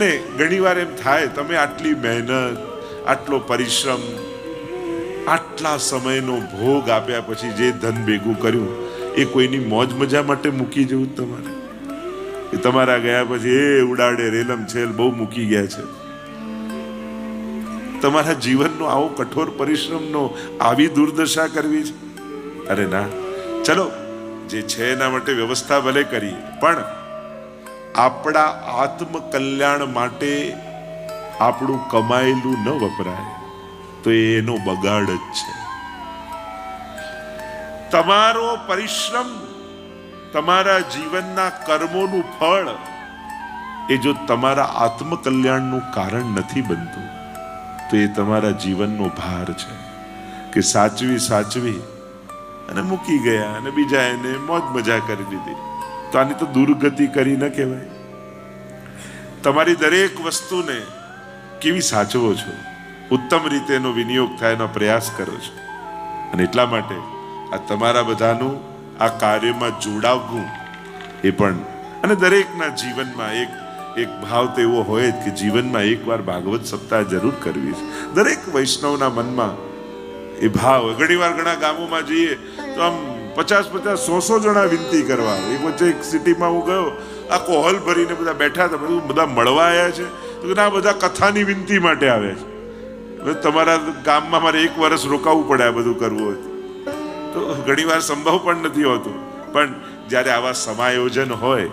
અને ઘણીવાર એમ થાય, તમે આટલી મહેનત, આટલો પરિશ્રમ, આટલા સમયનો ભોગ આપ્યા પછી જે ધન ભેગું કર્યું એ કોઈની મોજ મજા માટે મૂકી જવું તમારે? એ તમારા ગયા પછી એ ઉડાડે રેલમ છેલ બહુ મૂકી ગયા છે. તમારા જીવનનો આવો કઠોર પરિશ્રમનો આવી દુર્દશા કરવી છે? અરે ના, ચલો જે છે એના માટે વ્યવસ્થા ભલે કરીએ, પણ આપણા આત્મકલ્યાણ માટે આપણું કમાયેલું ન વપરાય તો એનો બગાડ જ છે. તમારો પરિશ્રમ, તમારા જીવનના કર્મોનું ફળ એ જો તમારા આત્મકલ્યાણનું કારણ નથી બનતું તો એ તમારા જીવનનો ભાર છે કે સાચવી અને મૂકી ગયા અને બીજા એને મોજ મજા કરી દીધી. તો આની તો દુર્ગતિ કરી ન કહેવાય. તમારી દરેક વસ્તુને કેવી સાચવો છો, ઉત્તમ રીતે એનો વિનિયોગ થાય એનો પ્રયાસ કરો છો. અને એટલા માટે આ તમારા બધાનું આ કાર્યમાં જોડાવવું એ પણ, અને દરેકના જીવનમાં એક ભાવ તો એવો હોય જ કે જીવનમાં એકવાર ભાગવત સપ્તાહ જરૂર કરવી છે. દરેક વૈષ્ણવના મનમાં એ ભાવ. ઘણીવાર ઘણા ગામોમાં જઈએ તો આમ 50-100 જણા વિનંતી કરવા. એક વચ્ચે એક સિટીમાં હું ગયો, આખો હોલ ભરીને બધા બેઠા હતા, બધા મળવા આવ્યા છે તો આ બધા કથાની વિનંતી માટે આવ્યા છે. તમારા ગામમાં મારે 1 વર્ષ રોકાવું પડે આ બધું કરવું હોય તો ઘણીવાર સંભવ પણ નથી હોતું. પણ જ્યારે આવા સમાયોજન હોય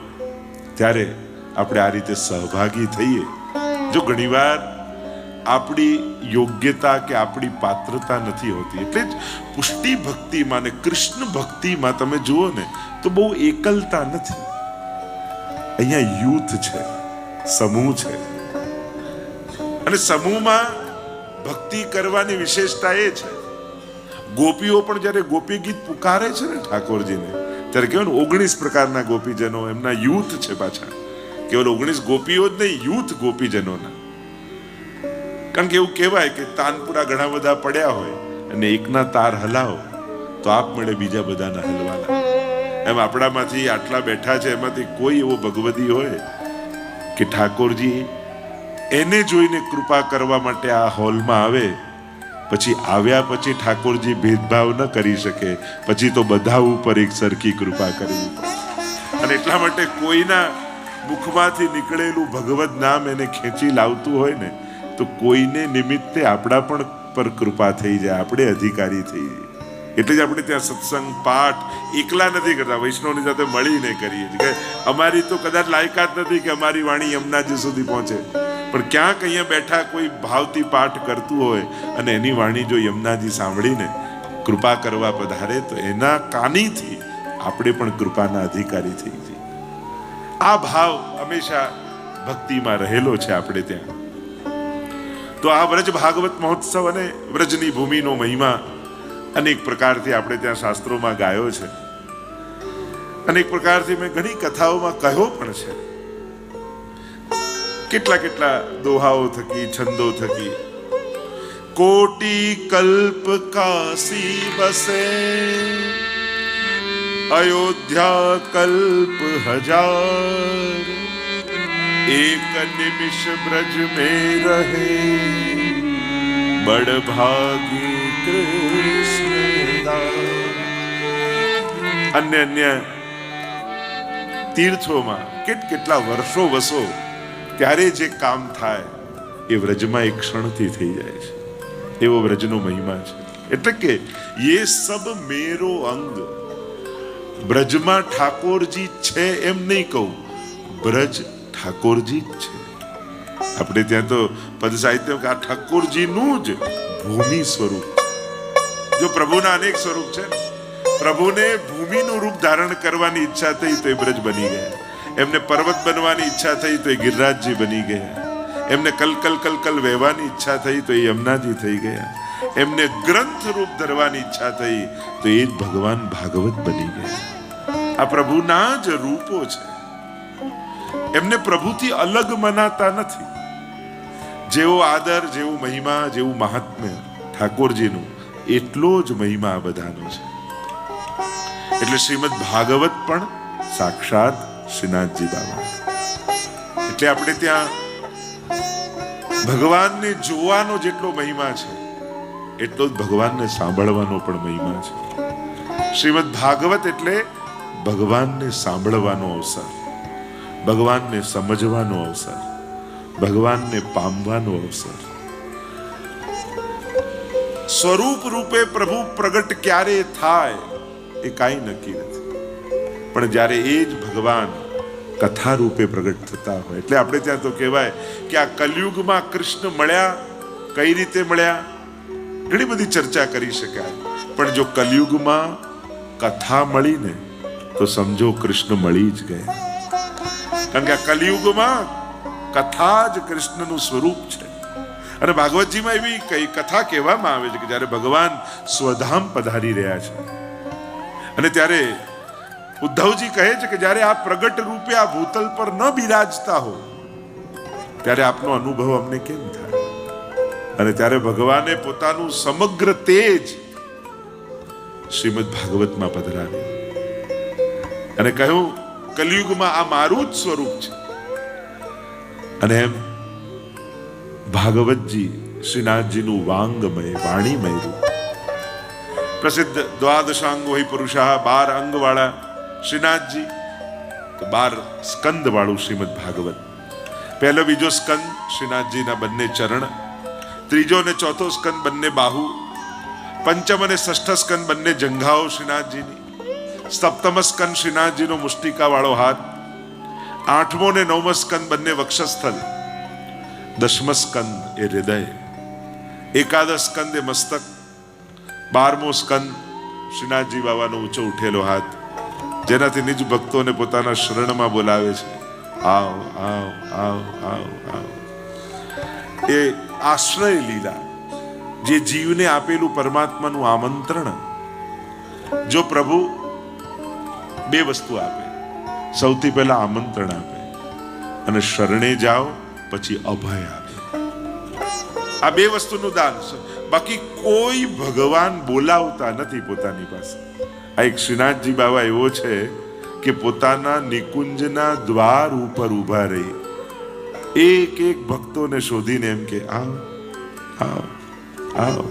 ત્યારે આપણે આ રીતે સહભાગી થઈએ. જો ઘણીવાર આપણી યોગ્યતા કે આપણી પાત્રતા નથી હોતી, એટલે જ પુષ્ટિ ભક્તિમાં ને કૃષ્ણ ભક્તિમાં તમે જુઓ ને તો બહુ એકલતા નથી. અહીંયા યુથ છે, સમૂહ છે, અને સમૂહમાં ભક્તિ કરવાની વિશેષતા એ છે. ગોપીઓ પણ જ્યારે ગોપી ગીત પુકારે છે ને ઠાકોરજીને, ત્યારે કહેવાય ને 19 પ્રકારના ગોપીજનો, એમના યુથ છે પાછા. કેવલ 19 ગોપીઓ જ નહીં, યુથ ગોપીજનોના. કારણ કે એવું કહેવાય કે તાનપુરા ઘણા બધા પડ્યા હોય અને એકના તાર હલાવો તો આપમેળે બીજા બધાના હલવાના. એમ આપણામાંથી આટલા બેઠા છે એમાંથી કોઈ એવો ભગવદી હોય કે ઠાકોરજી એને જોઈને કૃપા કરવા માટે આ હોલમાં આવે, પછી આવ્યા પછી ઠાકોરજી ભેદભાવ ન કરી શકે, પછી તો બધા ઉપર એક સરખી કૃપા કરવી પડે. અને એટલા માટે કોઈના મુખમાંથી નીકળેલું ભગવદ નામ એને ખેંચી લાવતું હોય ને તો કોઈને નિમિત્તે આપણા પણ પર કૃપા થઈ જાય, આપણે અધિકારી થઈ જાય. એટલે જ આપણે ત્યાં સત્સંગ પાઠ એકલા નથી કરતા, વૈષ્ણવની સાથે મળીને કરીએ છીએ. અમારી તો કદાચ લાયકાત નથી કે અમારી વાણી યમુનાજી સુધી પહોંચે, પણ ક્યાંક અહીંયા બેઠા કોઈ ભાવથી પાઠ કરતું હોય અને એની વાણી જો યમુનાજી સાંભળીને કૃપા કરવા પધારે તો એના કાનીથી આપણે પણ કૃપાના અધિકારી થઈ જઈએ. આ ભાવ હંમેશા ભક્તિમાં રહેલો છે આપણે ત્યાં. તો આ વ્રજ ભાગવત મહોત્સવ અને વ્રજની ભૂમિનો મહિમા અનેક પ્રકારથી આપણે ત્યાં શાસ્ત્રોમાં ગાયો છે, અનેક પ્રકારથી મેં ઘણી કથાઓમાં કહ્યો પણ છે. કેટલા દોહાઓ થકી, છંદો થકી. કોટી કલ્પ કાશી બસે, અયોધ્યા કલ્પ હજાર, એક નિમિષ બ્રજ में रहे, बड़ भागी કૃષ્ણ. અન્ય તીર્થોમાં કેટલા વર્ષો વસો ત્યારે જે કામ થાય એ વ્રજમાં એક ક્ષણથી થઈ જાય છે. એવો વ્રજનો મહિમા છે. એટલે કે ये सब मेरो અંગ. બ્રજમાં ઠાકોરજી છે એમ નહીં કહું, બ્રજ ઠાકોરજી જ છે. આપણે ત્યાં તો પદ સાહિત્ય કે આ ઠાકોરજીનું જ ભૂમિ સ્વરૂપ. જો પ્રભુના અનેક સ્વરૂપ છે, પ્રભુને ભૂમિનું રૂપ ધારણ કરવાની ઈચ્છા થઈ તો એ બ્રજ બની ગયા. એમને પર્વત બનવાની ઈચ્છા થઈ તો એ ગિરિરાજજી બની ગયા. એમને કલકલ વહેવાની ઈચ્છા થઈ તો એ યમુનાજી થઈ ગયા. એમને ગ્રંથ રૂપ ધરવાની ઈચ્છા થઈ તો એ જ ભગવાન ભાગવત બની ગયા. આ પ્રભુના જ રૂપો છે. એમને પ્રભુથી અલગ મનાતા નથી. જેવો આદર, જેવો મહિમા, જેવું મહાત્મ્ય ઠાકોરજીનું, એટલો જ મહિમા આ બધાનો છે. એટલે શ્રીમદ ભાગવત પણ સાક્ષાત શ્રીનાથજી બાબા. એટલે આપણે ત્યાં ભગવાનને જોવાનો જેટલો મહિમા છે એટલો જ ભગવાનને સાંભળવાનો પણ મહિમા છે. શ્રીમદ ભાગવત એટલે ભગવાનને સાંભળવાનો અવસર, ભગવાનને સમજવાનો અવસર, ભગવાનને પામવાનો અવસર. સ્વરૂપ રૂપે પ્રભુ પ્રગટ ક્યારે થાય એ કાંઈ નક્કી નથી, પણ જ્યારે એ જ ભગવાન કથા રૂપે પ્રગટ થતા હોય એટલે આપણે ત્યાં તો કહેવાય કે આ કલયુગમાં કૃષ્ણ મળ્યા. કઈ રીતે મળ્યા ઘણી બધી ચર્ચા કરી શકાય, પણ જો કલયુગમાં કથા મળી ને તો સમજો કૃષ્ણ મળી જ ગયા. કારણ કે આ કલયુગમાં કથા જ કૃષ્ણનું સ્વરૂપ છે. અને ભાગવતજીમાં એવી કઈ કથા કહેવામાં આવે છે કે જ્યારે ભગવાન સ્વધામ પધારી રહ્યા છે અને ત્યારે ઉદ્ધવજી કહે છે કે જ્યારે આપ પ્રગટ રૂપે આ ભૂતલ પર ન બિરાજતા હો ત્યારે આપનો અનુભવ અમને કેમ થાય? અને ત્યારે ભગવાને પોતાનું સમગ્ર તેજ શ્રીમદ ભાગવતમાં પધરાવ્યું અને કહ્યું કલયુગમાં આ મારું જ સ્વરૂપ છે. અને એમ ભાગવતજી શ્રીનાથજીનું વાંગમય વાણીમય રૂપ, પ્રસિદ્ધ દ્વાદશાંગો હિ પુરુષા, 12 અંગ વાળા શ્રીનાથજી, તો 12 સ્કંદ વાળું શ્રીમદ ભાગવત. પહેલો બીજો સ્કંદ શ્રીનાથજીના બંને ચરણ, ત્રીજો અને ચોથો સ્કંદ બંને બાહુ, પંચમ અને ષષ્ઠ સ્કંદ બંને જંઘાઓ શ્રીનાથજીની, સપ્તમ સ્કંદ શ્રીનાથજીનો મુષ્ટિકા વાળો હાથ, આઠમો ને નવમો સ્કંદ બંને વક્ષસ્થલ, દશમ સ્કંદ એ હૃદય, એકાદશ સ્કંદ એ મસ્તક, 12મો સ્કંદ શ્રીનાથજી બાબાનો ઊંચો ઉઠેલો હાથ, જેનાથી નિજ ભક્તોને પોતાના શરણમાં બોલાવે છે, આવ આવ આવ આવ આવ. એ આશ્રય લીલા, જે જીવને આપેલું પરમાત્માનું આમંત્રણ. જો પ્રભુ બે વસ્તુ આપે, સૌથી પહેલા આમંત્રણ આપે અને શરણે જાઓ પછી અભય આપે. આ બે વસ્તુનું દાન છે. બાકી કોઈ ભગવાન બોલાવતા નથી પોતાની પાસે. આ એક શ્રીનાથજી બાબા એવો છે કે પોતાના નિકુંજના દ્વાર ઉપર ઊભા રહી એક એક ભક્તોને શોધીને એમ કે આવ આવ આવ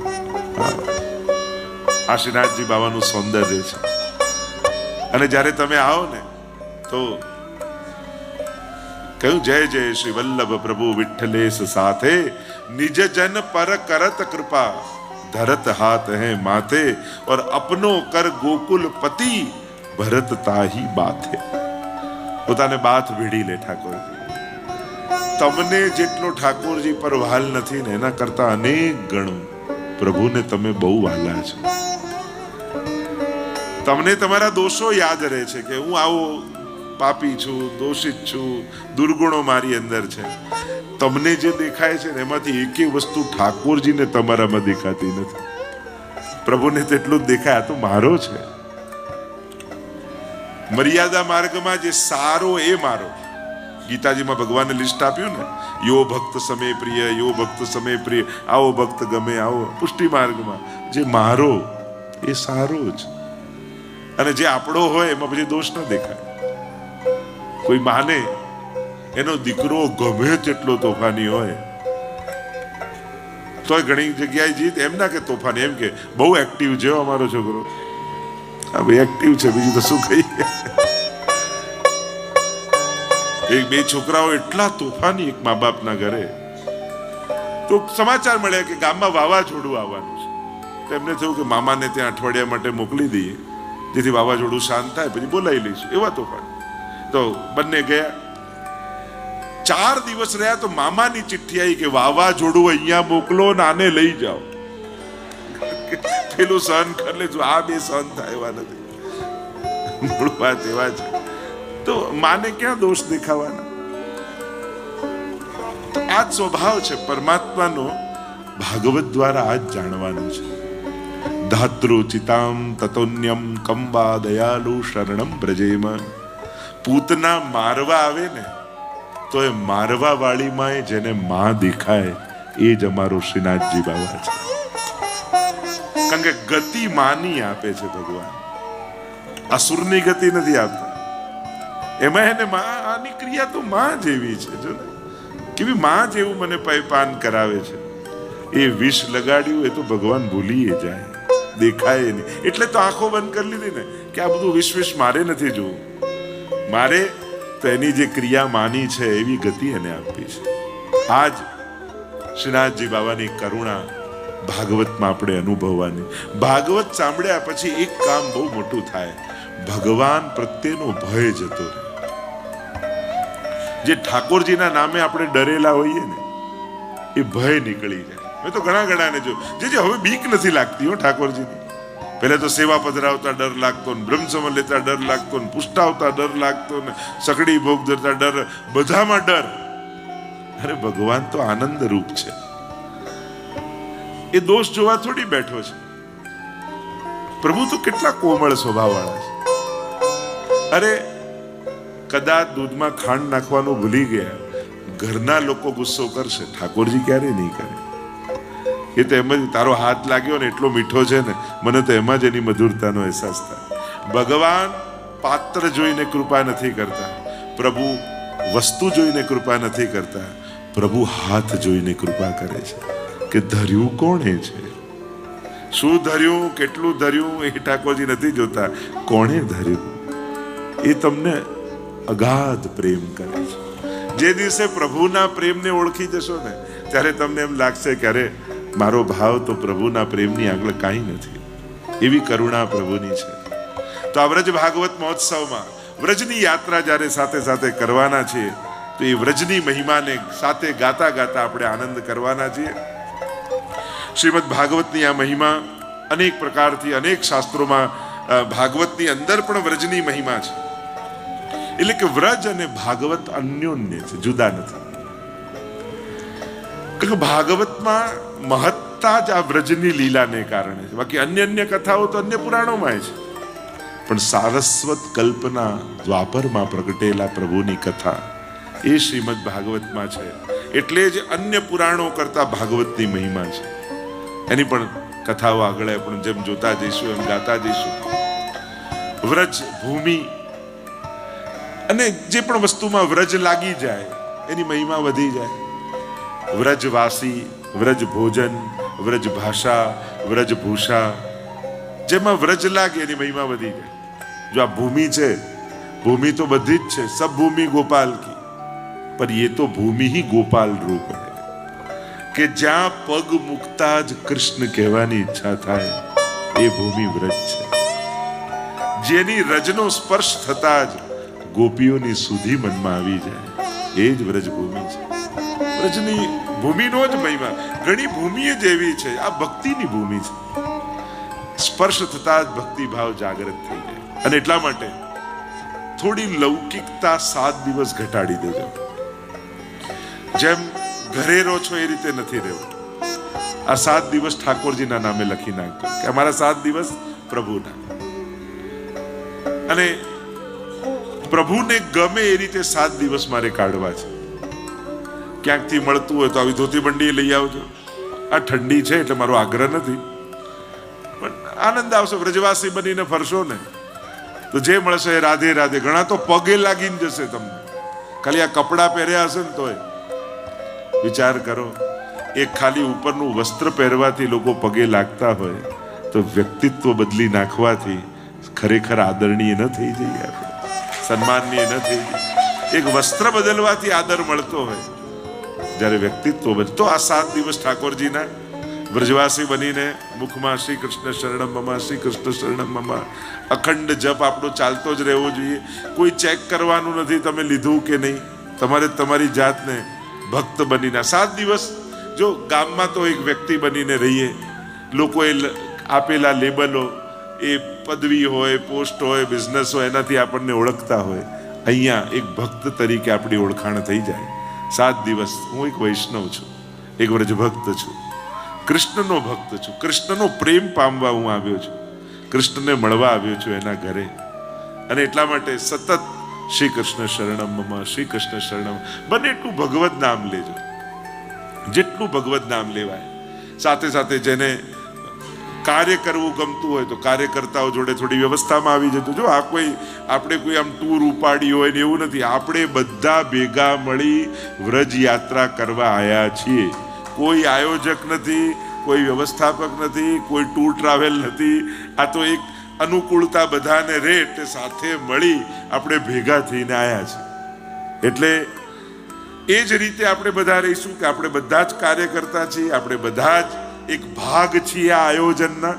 આવ. આ શ્રીનાથજી બાબાનું સૌંદર્ય છે. અને જ્યારે તમે આવો ને તો કહ્યું જય જય શ્રી વલ્લભ પ્રભુ વિઠ્ઠલેશ સાથે નિજ જન પર કરત કૃપા ધરત હાથ હૈ માથે और अपनो कर गोकुल पति भरत ताही बाथे. પોતાને બાથ ભીડી લે ઠાકોરજી. તમને જેટલો ઠાકોરજી પર વહાલ નથી ને એના કરતા અનેક ગણો પ્રભુને તમે બહુ વહાલા છો. તમને તમારા દોષો યાદ રહે છે કે હું આવો પાપી છું, દોષિત છું, દુર્ગુણો મારી અંદર છે. તમને જે દેખાય છે ને એમાંથી એકે વસ્તુ ઠાકોરજીને તમારામાં દેખાતી નથી. પ્રભુને તેટલું જ દેખાય, આ તો મારો છે. મર્યાદા માર્ગમાં જે સારો એ મારો. ગીતાજીમાં ભગવાને લિસ્ટ આપ્યું ને, યો ભક્ત સમે પ્રિય, યો ભક્ત સમે પ્રિય, આવો ભક્ત ગમે આવો. પુષ્ટિ માર્ગમાં જે મારો એ સારો જ, અને જે આપણો હોય એમાં પછી દોષ ન દેખાય. કોઈ માને એનો દીકરો ગમે તેટલો તોફાની હોય તો ઘણી જગ્યાએ જીત એમ ના કે તોફાની, એમ કે બહુ એક્ટિવ છે અમારો છોકરો. હવે એક્ટિવ છે બીજું તો શું કહીએ. એક બે છોકરાઓ એટલા તોફાની એક મા બાપના ઘરે, તો સમાચાર મળ્યા કે ગામમાં વાવાઝોડું આવવાનું છે. તો એમને થયું કે મામાને ત્યાં અઠવાડિયા માટે મોકલી દઈએ જેથી વાવાઝોડું શાંત થાય પછી બોલાવી લઈશું. એવા તોફાન. તો બંને ગયા. 4 દિવસ રહ્યા તો મામાની ચિઠ્ઠી આવી કે વાવાઝોડું અહીંયા મોકલો ને આને લઈ જાઓ. પેલું સહન કરી લેજો, આ બે સહન થાય એવા નથી. મૂળ વાત એવા છે. તો માને ક્યાં દોષ દેખાવાના? આ જ સ્વભાવ છે પરમાત્માનો. ભાગવત દ્વારા આ જ જાણવાનું છે. ધાતૃચિતામ તતોન્યમ કંબા દયાલુ શરણમ બ્રજેમ. પૂતના મારવા આવે ને તો એ મારવા વાળીમાં જેને માં દેખાય એ જ અમારો શ્રીનાથજી બાબા છે. કારણ કે ગતિ માની આપે છે ભગવાન, અસુરની ગતિ નથી આપતા. એમાં એને આની ક્રિયા તો માં જેવી છે. જો ને કેવી માં જેવું મને પાન કરાવે છે. એ વિષ લગાડ્યું એ તો ભગવાન ભૂલીએ જાય, દેખાય નહીં. એટલે તો આંખો બંધ કરી લીધી ને કે આ બધું વિશ્વ મારે નથી જોવું. મારે તો એની જે ક્રિયા માની છે એવી ગતિ એને આપી છે. આજ શ્રીનાથજી બાબાની કરુણા ભાગવતમાં આપણે અનુભવવાની. ભાગવત સાંભળ્યા પછી એક કામ બહુ મોટું થાય, ભગવાન પ્રત્યેનો ભય જતો રહે. જે ઠાકોરજીના નામે આપણે ડરેલા હોઈએ ને એ ભય નીકળી જાય. મેં તો ઘણા જો જે હવે બીક નથી લાગતી હો ઠાકોરજીની. પહેલા તો સેવા પધરાવતા ડર લાગતો ને, બ્રહ્મસમર લેતા ડર લાગતો ને, પુષ્ટાવતા ડર લાગતો ને, સકડી ભોગ ધરતા ડર, બધામાં ડર. અરે ભગવાન તો આનંદ રૂપ છે. એ દોષ જોવા થોડી બેઠો છે. પ્રભુ તો કેટલા કોમળ સ્વભાવ વાળા છે. અરે કદાચ દૂધમાં ખાંડ નાખવાનું ભૂલી ગયા, ઘરના લોકો ગુસ્સો કરશે, ઠાકોરજી ક્યારે નહીં કરે. એ તો એમ જ તારો હાથ લાગ્યો ને એટલો મીઠો છે ને, મને તો એમાં જ એની મધુરતાનો અહેસાસ થાય. ભગવાન પાત્ર જોઈને કૃપા નથી કરતા, પ્રભુ વસ્તુ જોઈને કૃપા નથી કરતા, પ્રભુ હાથ જોઈને કૃપા કરે છે કે ધર્યું કોણે છે, શું ધર્યું, કેટલું ધર્યું એ ઠાકોરજી નથી જોતા, કોણે ધર્યું એ તમને અગાધ પ્રેમ કરે છે. જે દિવસે પ્રભુના પ્રેમને ઓળખી જશો ને ત્યારે તમને એમ લાગશે કે અરે મારો ભાવ તો પ્રભુના પ્રેમની આગળ કાંઈ નથી. એવી કરુણા પ્રભુની છે. તો આ વ્રજ ભાગવત મહોત્સવમાં વ્રજની યાત્રા જ્યારે સાથે સાથે કરવાના છીએ તો એ વ્રજની મહિમાને સાથે ગાતા ગાતા આપણે આનંદ કરવાના છીએ. શ્રીમદ ભાગવતની આ મહિમા અનેક પ્રકારથી અનેક શાસ્ત્રોમાં ભાગવતની અંદર પણ વ્રજની મહિમા છે. એટલે કે વ્રજ અને ભાગવત અન્યોન્ય છે, જુદા નથી. ભાગવતમાં મહત્તા જ આ વ્રજની લીલાને કારણે છે. બાકી અન્ય કથાઓ તો અન્ય પુરાણોમાં છે, પણ સારસ્વત કલ્પના દ્વાપરમાં પ્રગટેલા પ્રભુની કથા એ શ્રીમદ ભાગવતમાં છે. એટલે જ અન્ય પુરાણો કરતા ભાગવતની મહિમા છે. એની પણ કથાઓ આગળ આપણે જેમ જોતા જઈશું એમ ગાતા જઈશું. વ્રજ ભૂમિ અને જે પણ વસ્તુમાં વ્રજ લાગી જાય એની મહિમા વધી જાય. વ્રજવાસી, વ્રજ ભોજન, વ્રજ ભાષા, વ્રજ ભૂષા, જેમાં વ્રજ લાગે એની મહિમા વધી જાય. જો આ ભૂમિ છે, ભૂમિ તો બધી જ છે, સબ ભૂમિ ગોપાલ કી, પર ये तो भूमि ही गोपाल रूप है કે જ્યાં પગ મુકતા જ કૃષ્ણ કહેવાની ઈચ્છા થાય એ ભૂમિ વ્રજ છે. જેની રજનો સ્પર્શ થતા જ ગોપીઓની સુધી મનમાં આવી જાય એ જ વ્રજ ભૂમિ છે. વ્રજની ભૂમિનો જ મહિમા. ઘણી ભૂમિ જ એવી છે, આ ભક્તિની ભૂમિ છે. સ્પર્શ થતા જ ભક્તિ ભાવ જાગૃત થઈ જાય. અને એટલા માટે થોડી લૌકિકતા 7 દિવસ ઘટાડી દેજો. જેમ ઘરે રહો છો એ રીતે નથી રહેવું. આ 7 દિવસ ઠાકોરજીના નામે લખી નાખજો કે અમારા 7 દિવસ પ્રભુના. અને પ્રભુને ગમે એ રીતે 7 દિવસ મારે કાઢવા છે. ક્યાંકથી મળતું હોય તો આવી ધોતી બંડી લઈ આવજો. આ ઠંડી છે એટલે મારો આગ્રહ નથી, પણ આનંદ આવશે. વ્રજવાસી બનીને ફરશો ને તો જે મળશે એ રાધે રાધે. ઘણા તો પગે લાગીને જશે તમને, ખાલી આ કપડા પહેર્યા હશે ને તોય. વિચાર કરો, એક ખાલી ઉપરનું વસ્ત્ર પહેરવાથી લોકો પગે લાગતા હોય તો વ્યક્તિત્વ બદલી નાખવાથી ખરેખર આદરણીય ન થઈ જઈએ આપણે, સન્માનનીય ન થઈ જઈએ. એક વસ્ત્ર બદલવાથી આદર મળતો હોય જ્યારે વ્યક્તિત્વ બદલ. તો આ 7 દિવસ ઠાકોરજીના વ્રજવાસી બનીને મુખમાં શ્રી કૃષ્ણ શરણમ મમ, શ્રી કૃષ્ણ શરણમ મમ, અખંડ જપ આપણો ચાલતો જ રહેવો જોઈએ. કોઈ ચેક કરવાનું નથી તમે લીધું કે નહીં. તમારે તમારી જાતને ભક્ત બનીને 7 દિવસ જો ગામમાં તો એક વ્યક્તિ બનીને રહીએ, લોકોએ આપેલા લેબલો, એ પદવી હોય, પોસ્ટ હોય, બિઝનેસ હોય, એનાથી આપણને ઓળખતા હોય. અહીંયા એક ભક્ત તરીકે આપણી ઓળખાણ થઈ જાય. 7 દિવસ હું એક વૈષ્ણવ છું, એક વ્રજભક્ત છું, કૃષ્ણનો ભક્ત છું, કૃષ્ણનો પ્રેમ પામવા હું આવ્યો છું, કૃષ્ણને મળવા આવ્યો છું એના ઘરે. અને એટલા માટે સતત શ્રી કૃષ્ણ શરણમ મમ, શ્રી કૃષ્ણ શરણમ. બને એટલું ભગવત નામ લેજો, જેટલું ભગવત નામ લેવાય. સાથે સાથે જેને કાર્ય કરવું ગમતું હોય તો કાર્યકર્તાઓ જોડે થોડી વ્યવસ્થામાં આવી જતું. જો આ આપણે કોઈ આમ ટૂર ઉપાડી હોય ને એવું નથી. આપણે બધા ભેગા મળી વ્રજ યાત્રા કરવા આવ્યા છીએ. કોઈ આયોજક નથી, કોઈ વ્યવસ્થાપક નથી, કોઈ ટૂર ટ્રાવેલ નથી. આ તો એક અનુકૂળતા બધાને રહે એટલે સાથે મળી આપણે ભેગા થઈને આવ્યા છીએ. એટલે એ જ રીતે આપણે બધા રહીશું કે આપણે બધા જ કાર્યકર્તા છીએ, આપણે બધા જ એક ભાગ છીએ આ આયોજનના,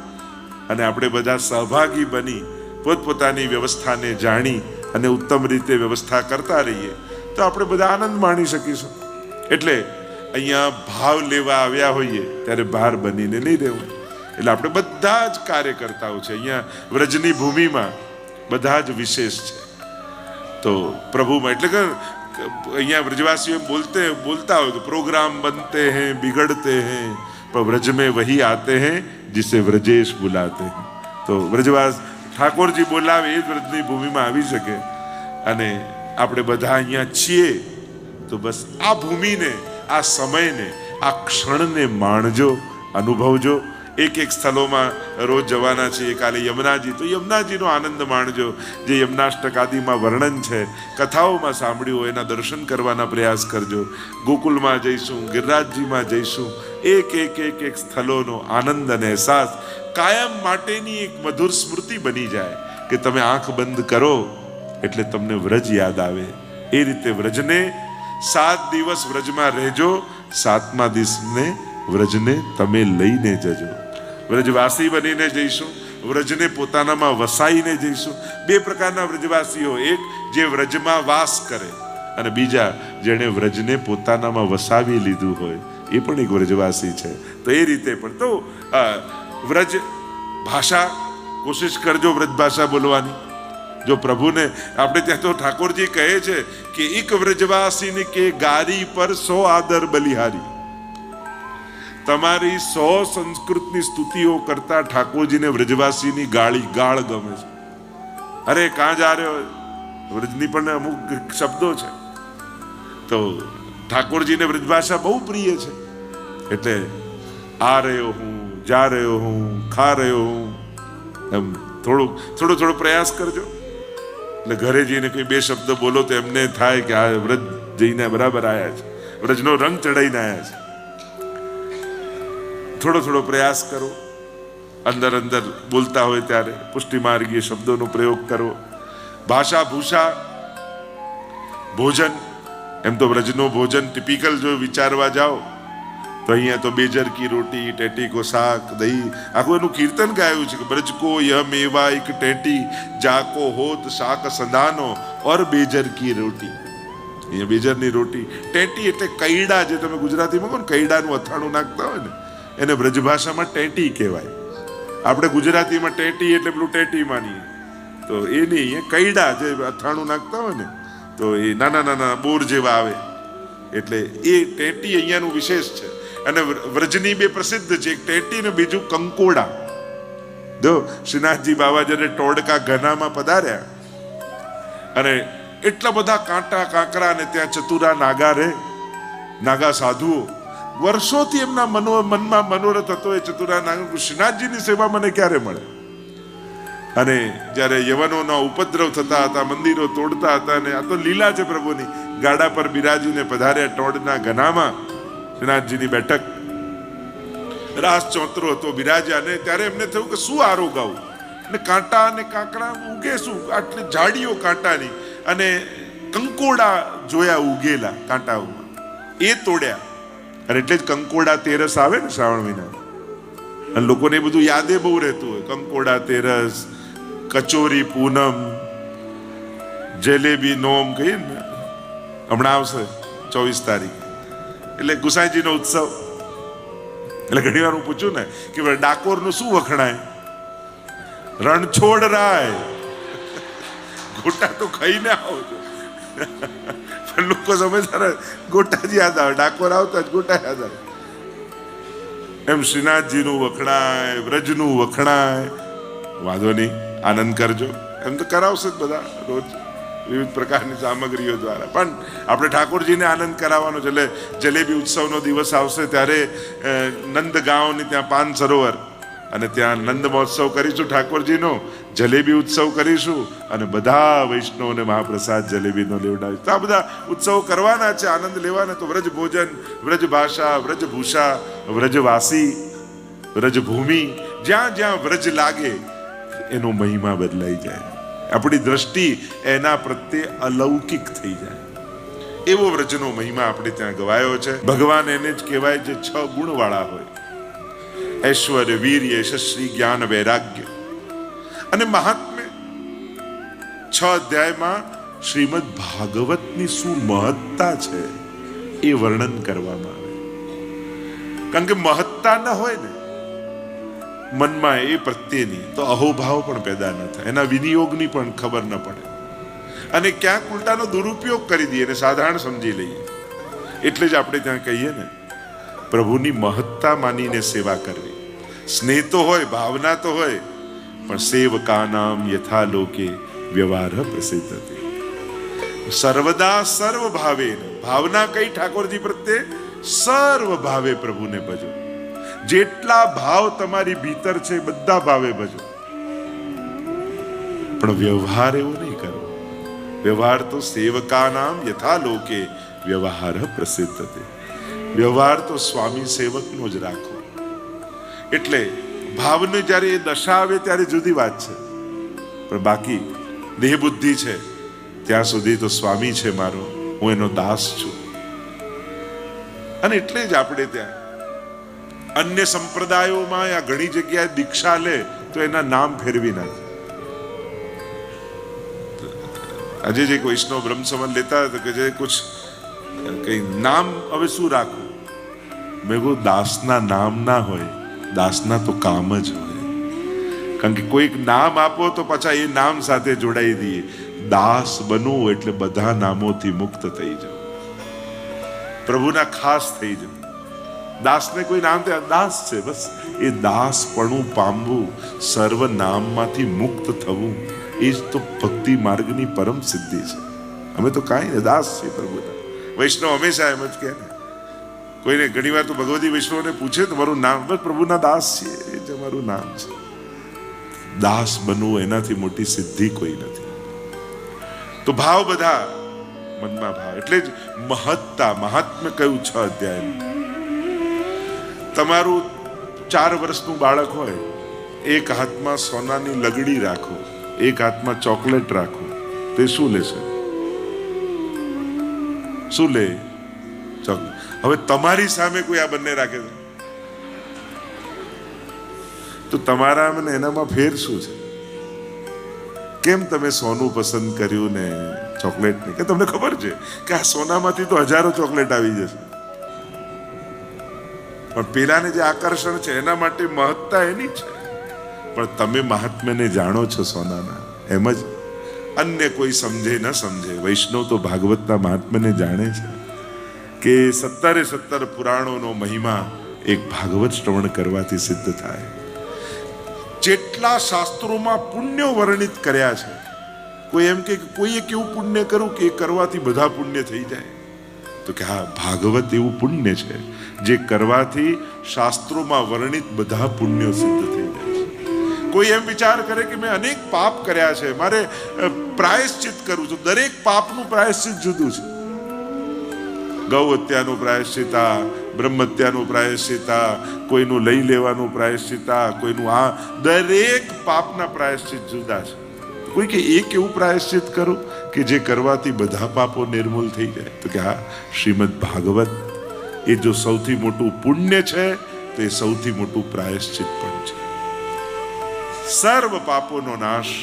અને આપણે બધા સહભાગી બની પોતપોતાની વ્યવસ્થાને જાણી અને ઉત્તમ રીતે વ્યવસ્થા કરતા રહીએ તો આપણે બધા આનંદ માણી શકીશું. એટલે અહીંયા ભાવ લેવા આવ્યા હોઈએ ત્યારે બહાર બનીને નહીં રહેવું. એટલે આપણે બધા જ કાર્યકર્તાઓ છે. અહીંયા વ્રજની ભૂમિમાં બધા જ વિશેષ છે. તો પ્રભુમાં એટલે કે અહીંયા વ્રજવાસીઓ બોલતા હોય કે પ્રોગ્રામ બનતે हैं बिगड़ते हैं पर व्रज में वही आते हैं जिसे व्रजेश बुलाते हैं. તો વ્રજવાસ ઠાકોરજી બોલાવે એ જ વ્રજની ભૂમિમાં આવી શકે. અને આપણે બધા અહીંયા છીએ તો બસ આ ભૂમિને, આ સમયને, આ ક્ષણને માણજો, અનુભવજો. એક સ્થળોમાં રોજ જવાના છીએ. કાલે યમુનાજી, તો યમુનાજીનો આનંદ માણજો. જે યમુનાષ્ટક આદિમાં વર્ણન છે, કથાઓમાં સાંભળ્યું હોય એના દર્શન કરવાના પ્રયાસ કરજો. ગોકુલમાં જઈશું, ગિરિરાજજીમાં જઈશું. એક સ્થળોનો આનંદ અને અહેસાસ કાયમ માટેની એક મધુર સ્મૃતિ બની જાય કે તમે આંખ બંધ કરો એટલે તમને વ્રજ યાદ આવે. એ રીતે વ્રજને 7 દિવસ વ્રજમાં રહેજો, 7મા દિવસને વ્રજને તમે લઈને જજો. વ્રજવાસી બનીને જઈશું, વ્રજને પોતાનામાં વસાઈને જઈશું. 2 પ્રકારના વ્રજવાસીઓ, એક જે વ્રજમાં વાસ કરે અને બીજા જેણે વ્રજને પોતાનામાં વસાવી લીધું હોય, એ પણ એક વ્રજવાસી છે. તો એ રીતે પણ તો વ્રજ ભાષા કોશિશ કરજો વ્રજ ભાષા બોલવાની. જો પ્રભુને આપણે ત્યાં તો ઠાકોરજી કહે છે કે એક વ્રજવાસીને કે ગારી પર 100 આદર બલિહારી. તમારી 100 સંસ્કૃતની સ્તુતિઓ કરતા ઠાકોરજીને વ્રજવાસીની ગાળ ગમે છે. અરે કાં જા રહ્યો, વ્રજની પણ અમુક શબ્દો છે. તો ઠાકોરજીને વ્રજભાષા બહુ પ્રિય છે. એટલે આ રહ્યો હું, જા રહ્યો હું, ખા રહ્યો હું, એમ થોડો પ્રયાસ કરજો. એટલે ઘરે જઈને કોઈ 2 શબ્દ બોલો તો એમને થાય કે આ વ્રજ જઈને બરાબર આવ્યા છે, વ્રજનો રંગ ચડાઈને આવ્યા છે. થોડો પ્રયાસ કરો. અંદર બોલતા હોય ત્યારે પુષ્ટિ માર્ગીય શબ્દોનો પ્રયોગ કરો. ભાષા ભૂષા ભોજન, એમ તો વ્રજનો ભોજન ટિપિકલ જો વિચારવા જાઓ તો અહીંયા તો બેજર કી રોટી, ટેટી કો શાક, દહીં, આખું એનું કીર્તન ગાયું છે કે બ્રજ કો યહ મેવા એક ટેટી, જાકો હોત શાક સંધાનો ઓર બેજર કી રોટી. અહીંયા બેજરની રોટી, ટેટી એટલે કૈડા, જે તમે ગુજરાતીમાં કહો ને કૈડાનું અથાણું નાખતા હોય ને, એને વ્રજભાષામાં ટેટી કહેવાય. આપણે ગુજરાતીમાં ટેટી એટલે પેલું ટેટી માનીએ, તો એ નહીં, એ કૈડા જે અથાણું નાખતા હોય ને, તો એ નાના બોર જેવા આવે. એટલે એ ટેટી અહીંયાનું વિશેષ છે. અને વ્રજની 2 પ્રસિદ્ધ છે, એક ટેટી ને બીજું કંકોડા. જો શ્રીનાથજી બાબા જ્યારે ટોડકા ઘનામાં પધાર્યા અને એટલા બધા કાંટા કાંકરા ને ત્યાં ચતુરા નાગા રહે, નાગા સાધુઓ, વર્ષોથી એમના મનમાં મનોરથ હતો એ ચતુરા નાગા, શ્રીનાથજીની સેવા મને ક્યારે મળે. અને જ્યારે યવનોના ઉપદ્રવ થતા હતા, મંદિરો તોડતા હતા, અને આ તો લીલા છે પ્રભુની. ગાડા પર બિરાજીને પધાર્યા ટોડના ઘનામાં, શ્રીનાથજીની બેઠક, રાસ ચોતરો હતો, બિરાજ્યા. અને ત્યારે એમને થયું કે શું આરો ગાવું, અને કાંટા અને કાંકરા ઉગે શું, આટલી ઝાડીઓ કાંટાની, અને કંકોડા જોયા ઉગેલા કાંટાઓમાં, એ તોડ્યા. અને એટલે જ કંકોડા તેરસ આવે ને શ્રાવણ મહિના, અને લોકોને એ બધું યાદે બહુ રહેતું હોય. કંકોડા તેરસ, કચોરી પૂનમ, જલેબી નોમ કહીએ ને, હમણાં આવશે 24 તારીખ, એટલે ગુસાઈજીનો ઉત્સવ. એટલે ઘણી વાર હું પૂછું ને કે ડાકોરનું શું વખણાય, રણછોડ રાય, ગોટા તો ખાઈને આવો છો. પણ લોકો સમજતા ગોટા જ યાદ આવે, ડાકોર આવતા જ ગોટા યાદ આવે. એમ શ્રીનાથજીનું વખણાય, વ્રજનું વખણાય. વાંધો નહીં, આનંદ કરજો. એમ તો કરાવશે જ બધા રોજ વિવિધ પ્રકારની સામગ્રીઓ દ્વારા, પણ આપણે ઠાકોરજીને આનંદ કરાવવાનો છે. એટલે જલેબી ઉત્સવનો દિવસ આવશે ત્યારે નંદગાંવની ત્યાં પાન સરોવર અને ત્યાં નંદ મહોત્સવ કરીશું ઠાકોરજીનો, જલેબી ઉત્સવ કરીશું અને બધા વૈષ્ણવને મહાપ્રસાદ જલેબીનો લેવડાવીશું. તો આ બધા ઉત્સવો કરવાના છે, આનંદ લેવાના. તો વ્રજ ભોજન, વ્રજ ભાષા, વ્રજ ભૂષા, વ્રજવાસી, વ્રજ ભૂમિ, જ્યાં જ્યાં વ્રજ લાગે એનો મહિમા બદલાઈ જાય. આપણી દ્રષ્ટિ એના પ્રત્યે અલૌકિક થઈ જાય. એવો વ્રજનો મહિમા આપણે ત્યાં ગવાયો છે. ભગવાન એને જ કહેવાય જે 6 ગુણ વાળા હોય: ઐશ્વર્ય, વીર્ય, યશસ્વી, જ્ઞાન, વૈરાગ્ય. અને મહાત્મ્ય 6 અધ્યાયમાં શ્રીમદ ભાગવતની શું મહત્તા છે એ વર્ણન કરવામાં આવે. કારણ કે મહત્તા ન હોય ને મનમાં એ પ્રત્યેની, તો અહોભાવ પણ પેદા ન થાય, એના વિનિયોગની પણ ખબર ન પડે અને ક્યાંક ઉલટાનો દુરુપયોગ કરી દઈએ અને સાધારણ સમજી લઈએ. એટલે જ આપણે ત્યાં કહીએ ને, પ્રભુની મહત્તા માનીને સેવા કરવી. સ્નેહ તો હોય, ભાવના તો હોય, પણ સેવકાનામ યથા લોકે વ્યવહાર પ્રસિદ્ધ હતી. સર્વદા સર્વ ભાવે, ભાવના કઈ ઠાકોરજી પ્રત્યે? સર્વ ભાવે પ્રભુને ભજો. જેટલા ભાવ તમારી ભીતર છે બધા ભાવે ભજો, પણ વ્યવહાર એવો નહીં કરો. વ્યવહાર તો સેવકાનામ યથા લોકે વ્યવહાર પ્રસિદ્ધ હતી. વ્યવહાર તો સ્વામી સેવકનો જ રાખો. એટલે ભાવને જ્યારે એ દશા આવે ત્યારે જુદી વાત છે, પણ બાકી દેહ બુદ્ધિ છે ત્યાં સુધી તો સ્વામી છે મારો, હું એનો દાસ છું. અને એટલે જ આપણે ત્યાં અન્ય સંપ્રદાયોમાં યા ઘણી જગ્યાએ દીક્ષા લે તો એના નામ ફેરવી નાખે. આજે જે વૈષ્ણવ બ્રહ્મ સંબંધ લેતા હતા કે જે કુછ કઈ નામ હવે શું રાખવું? મેં કહું દાસના નામ ના હોય, દાસના તો કામ જ હોય. કારણ કે કોઈક નામ આપો તો પાછા એ નામ સાથે જોડાઈ દઈએ. દાસ બનવું એટલે બધા નામોથી મુક્ત થઈ જાવ, પ્રભુના ખાસ થઈ જાવ. દાસને કોઈ નામ દાસ છે, બસ એ દાસપણું પામવું, સર્વ નામમાંથી મુક્ત થવું, એ જ તો ભક્તિ માર્ગની પરમ સિદ્ધિ છે. અમે તો કાંઈ ને દાસ છીએ પ્રભુના. વૈષ્ણવ હંમેશા એમ જ કહે ને, કોઈને ઘણી વાર તો ભગવતી વૈષ્ણવને પૂછે તમારું નામ, બસ પ્રભુના દાસ છીએ, એ જ અમારું નામ છે. દાસ બનવું એનાથી મોટી સિદ્ધિ કોઈ નથી. તો ભાવ બધા મનમાં ભાવ. એટલે જ મહત્તા, મહાત્મ્ય કયું 6 અધ્યાય. તમારું 4 વર્ષનું બાળક હોય, એક હાથમાં સોનાની લગડી રાખો, એક હાથમાં ચોકલેટ રાખો, તે શું લેશે? શું લે? ચોકલેટ. હવે તમારી સામે કોઈ આ બંને રાખે છે તો તમારા મને એનામાં ફેર શું છે? કેમ તમે સોનું પસંદ કર્યું ને ચોકલેટ નહીં? કે તમને ખબર છે કે આ સોનામાંથી તો હજારો ચોકલેટ આવી જશે, પણ પેલાને જે આકર્ષણ છે એના માટે મહત્તા એની છે. પણ તમે મહાત્મ્યને જાણો છો સોનાના. એમ જ અન્ય કોઈ સમજે ન સમજે, વૈષ્ણવ તો ભાગવતના મહાત્મ્યને જાણે છે કે 17 પુરાણોનો મહિમા એક ભાગવત શ્રવણ કરવાથી સિદ્ધ થાય. જેટલા શાસ્ત્રોમાં પુણ્યો વર્ણિત કર્યા છે, કોઈ એમ કે કોઈએ કેવું પુણ્ય કરું કે એ કરવાથી બધા પુણ્ય થઈ જાય, તો કે હા, ભાગવત એવું પુણ્ય છે જે કરવાથી શાસ્ત્રોમાં વર્ણિત બધા પુણ્યો સિદ્ધ થઈ જાય છે. કોઈ એમ વિચાર કરે કે મેં અનેક પાપ કર્યા છે, મારે પ્રાયશ્ચિત કરવું છે. દરેક પાપનું પ્રાયશ્ચિત જુદું છે. ગૌ હત્યાનું પ્રાયશ્ચિત, બ્રહ્મ હત્યાનું પ્રાયશ્ચિત, કોઈનું લઈ લેવાનું પ્રાયશ્ચિત, કોઈનું આ, દરેક પાપના પ્રાયશ્ચિત જુદા છે. કોઈ કે એક એવું પ્રાયશ્ચિત કરું કે જે કરવાથી બધા પાપો નિર્મૂલ થઈ જાય, તો કે હા, શ્રીમદ ભાગવત એ જો સૌથી મોટું પુણ્ય છે તો એ સૌથી મોટું પ્રાયશ્ચિત પણ છે. સર્વ પાપોનો નાશ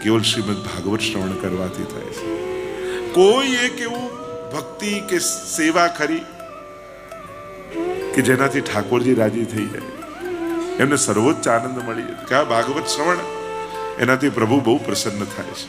કેવલ શ્રીમદ ભાગવત શ્રવણ કરવાથી થાય છે. કોઈ એક એવું ભક્તિ કે સેવા ખરી કે જેનાથી ઠાકોરજી રાજી થઈ જાય, એમને સર્વોચ્ચ આનંદ મળી જાય કે આ ભાગવત શ્રવણ, એનાથી પ્રભુ બહુ પ્રસન્ન થાય છે.